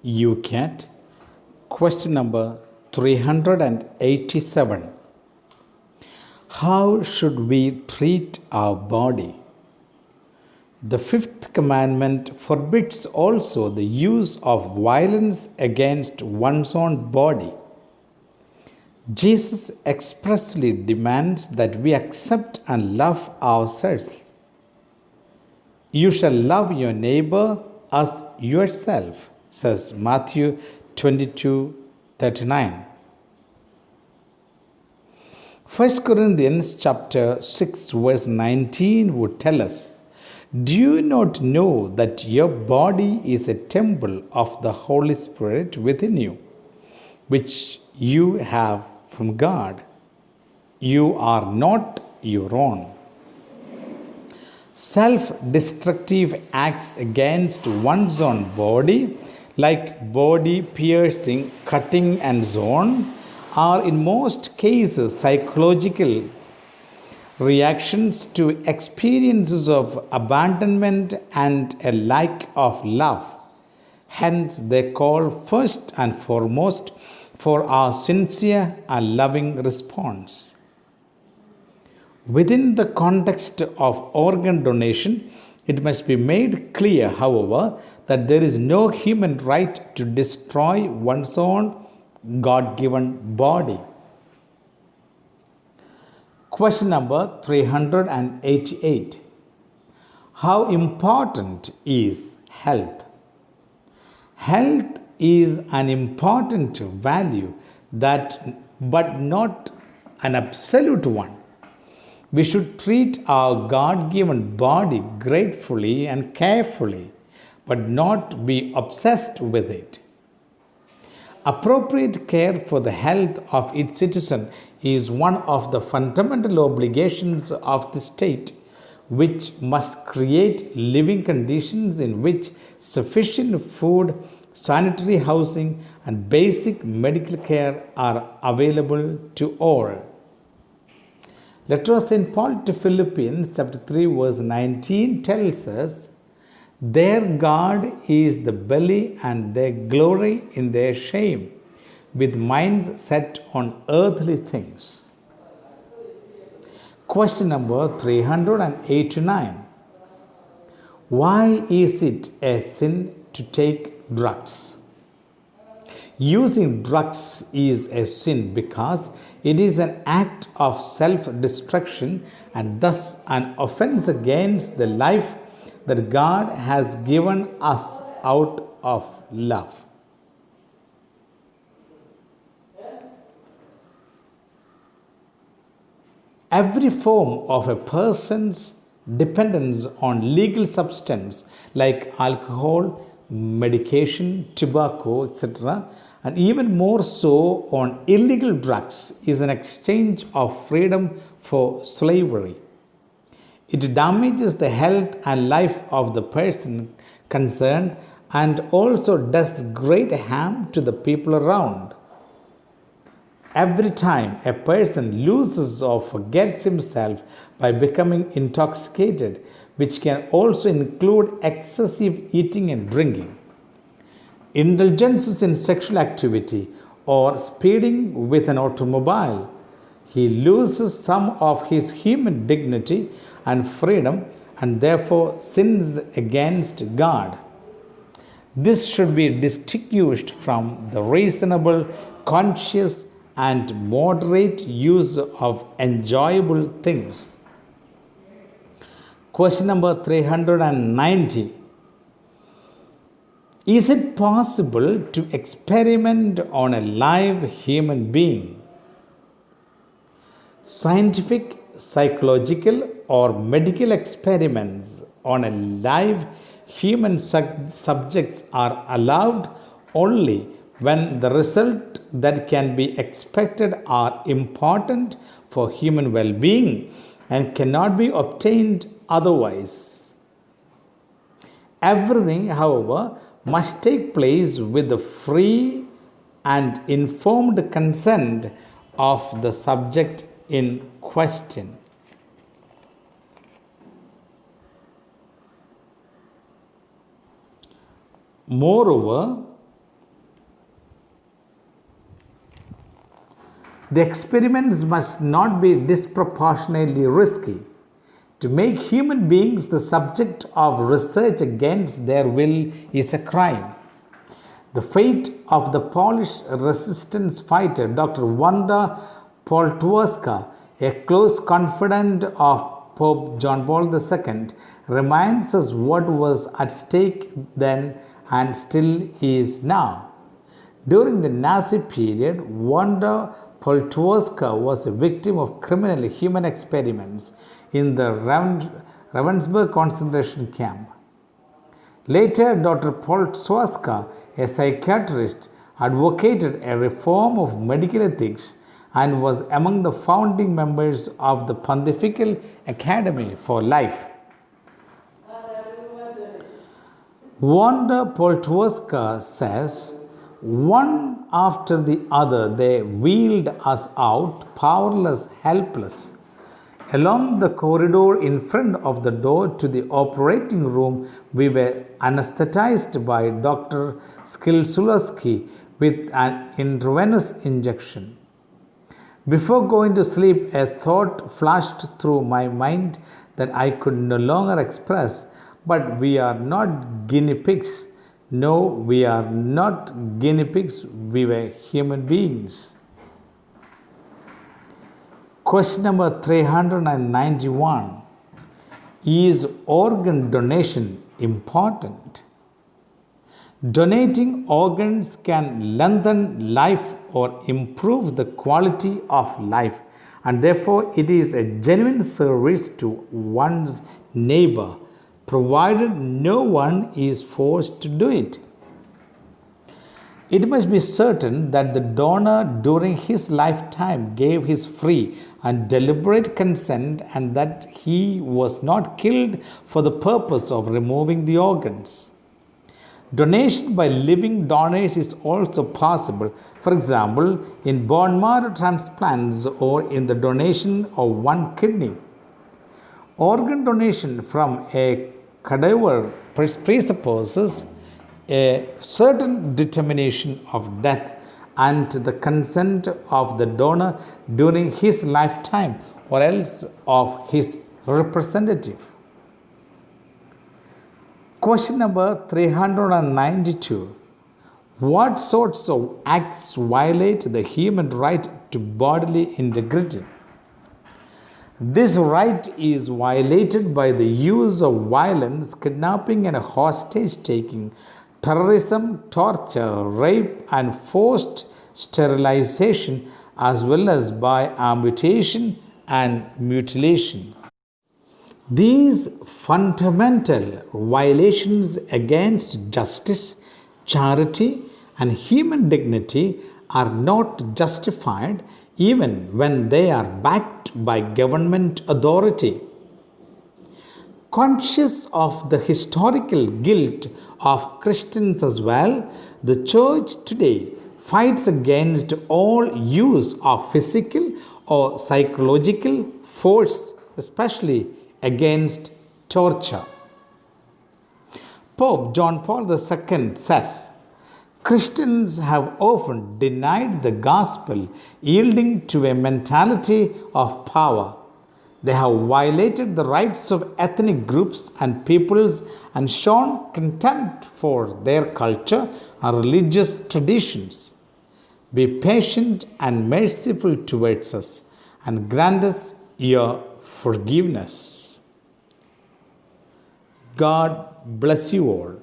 Youcat, question number 387. How should we treat our body? The fifth commandment forbids also the use of violence against one's own body. Jesus expressly demands that we accept and love ourselves. You shall love your neighbor as yourself, says Matthew 22:39. 1 Corinthians chapter 6 verse 19 would tell us, do you not know that your body is a temple of the Holy Spirit within you, which you have from God? You are not your own. Self-destructive acts against one's own body, like body piercing, cutting, and so on, are in most cases psychological reactions to experiences of abandonment and a lack of love. Hence, they call first and foremost for our sincere and loving response. Within the context of organ donation, it must be made clear, however, that there is no human right to destroy one's own God-given body. Question number 388. How important is health? Health is an important value but not an absolute one. We should treat our God-given body gratefully and carefully, but not be obsessed with it. Appropriate care for the health of its citizen is one of the fundamental obligations of the state, which must create living conditions in which sufficient food, sanitary housing, and basic medical care are available to all. Letter of St. Paul to Philippians chapter 3 verse 19 tells us, their God is the belly and they glory in their shame, with minds set on earthly things. Question number 389. Why is it a sin to take drugs? Using drugs is a sin because it is an act of self-destruction and thus an offense against the life that God has given us out of love. Every form of a person's dependence on legal substance like alcohol, medication, tobacco, etc., and even more so on illegal drugs is an exchange of freedom for slavery. It damages the health and life of the person concerned and also does great harm to the people around. Every time a person loses or forgets himself by becoming intoxicated, which can also include excessive eating and drinking, indulgences in sexual activity, or speeding with an automobile, he loses some of his human dignity and freedom and therefore sins against God. This should be distinguished from the reasonable, conscious, and moderate use of enjoyable things. Question number 390. Is it possible to experiment on a live human being? Scientific, psychological, or medical experiments on a live human subjects are allowed only when the result that can be expected are important for human well-being and cannot be obtained otherwise. Everything, however, must take place with the free and informed consent of the subject in question. Moreover, The experiments must not be disproportionately risky. To make human beings the subject of research against their will is a crime. The fate of the Polish resistance fighter Dr. Wanda Poltowska, a close confidant of Pope John Paul II, reminds us what was at stake then and still is now. During the Nazi period, Wanda Poltowska was a victim of criminal human experiments in the Ravensbrück concentration camp. Later, Dr. Poltowska, a psychiatrist, advocated a reform of medical ethics and was among the founding members of the Pontifical Academy for Life. Wanda Poltowska says, one after the other they wheeled us out, powerless, helpless. Along the corridor in front of the door to the operating room, we were anesthetized by Dr. Skilsulowski with an intravenous injection. Before going to sleep, a thought flashed through my mind that I could no longer express. But we are not guinea pigs. No, we are not guinea pigs. We were human beings. Question number 391. Is organ donation important? Donating organs can lengthen life or improve the quality of life, and therefore it is a genuine service to one's neighbor, provided no one is forced to do it. It must be certain that the donor during his lifetime gave his free and deliberate consent and that he was not killed for the purpose of removing the organs. Donation by living donors is also possible, for example, in bone marrow transplants or in the donation of one kidney. Organ donation from a cadaver presupposes a certain determination of death and the consent of the donor during his lifetime or else of his representative. Question number 392. What sorts of acts violate the human right to bodily integrity? This right is violated by the use of violence, kidnapping and hostage taking, terrorism, torture, rape, and forced sterilization, as well as by amputation and mutilation. These fundamental violations against justice, charity, and human dignity are not justified even when they are backed by government authority. Conscious of the historical guilt of Christians as well, the Church today fights against all use of physical or psychological force, especially against torture. Pope John Paul II says, Christians have often denied the gospel, yielding to a mentality of power. They have violated the rights of ethnic groups and peoples and shown contempt for their culture and religious traditions. Be patient and merciful towards us and grant us your forgiveness. God bless you all.